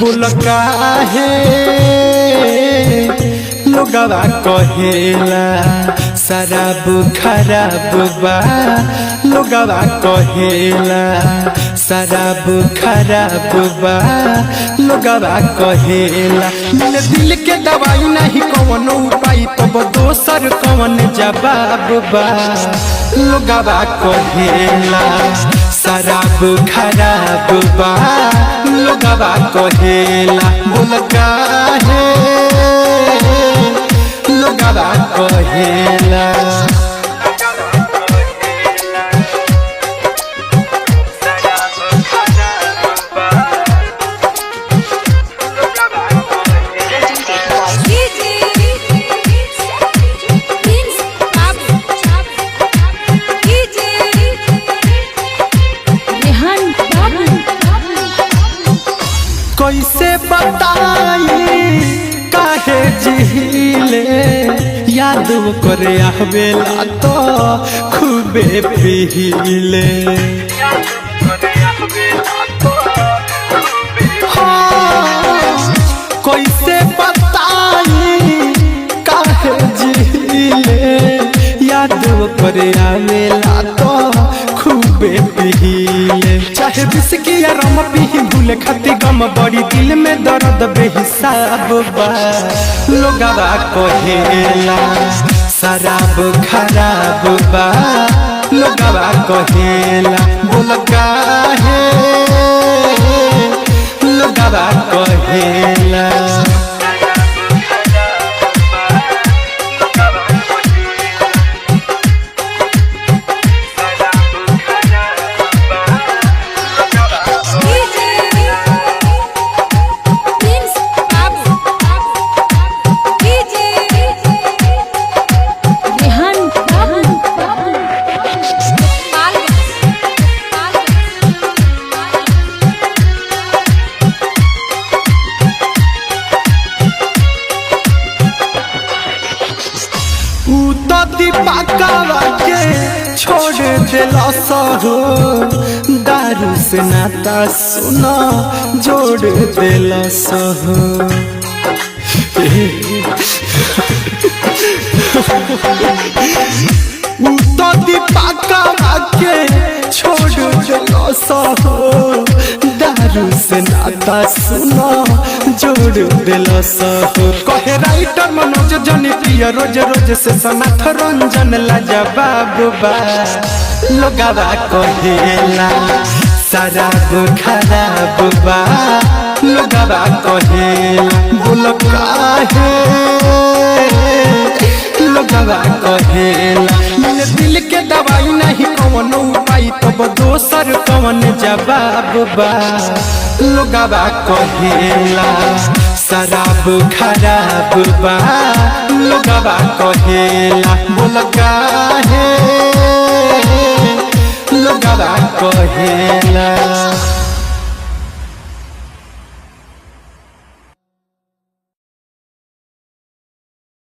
बोल काहे लोगवा कहेला शराब खराब बा। लोगवा कहेला शराब खराब बा। लोगवा कहेला मेरे दिल के दवाई नहीं कौन उपाय तब दोसर कौन जवाब बा। लोगवा कहेला शराब खराब बा। लोगवा कहेला बोल काहे लोगवा कहेला। कैसे बताई काहे जिहिले याद करे आवेला तो खूबे पीले। कैसे बताई काहे जिहिले याद करे आवेला तो खूबे पीले। चाहे बिस्की या रम पी भूले खाती गम बड़ी दिल में दर्द बेहिसाब बा। लोगवा कहेला शराब खराब बा। लोगवा कहेला बोल काहे लोगवा कहेला। दीपकवा के छोड़ देला सहो दारू से नाता सुना जोड़ देला सहो। तो दीपकवा के छोड़ देला सहो दारू से नाता सुना जोड़ देला सहो। कहे राइटर मनोज जनी प्रिय रोज रोज से सनाथ रंजन लाजवाब बा। लोगवा कहेला शराब खराब बा। लोगवा कहेला बोल काहे लोगवा कहेला मेरे दिल के दवाई नहीं कौन उपाय तब दोसर कौन जवाब बा। लोगवा कहेला शराब खराब बा। लोगवा कहेला बोल काहे लोगवा कहेला।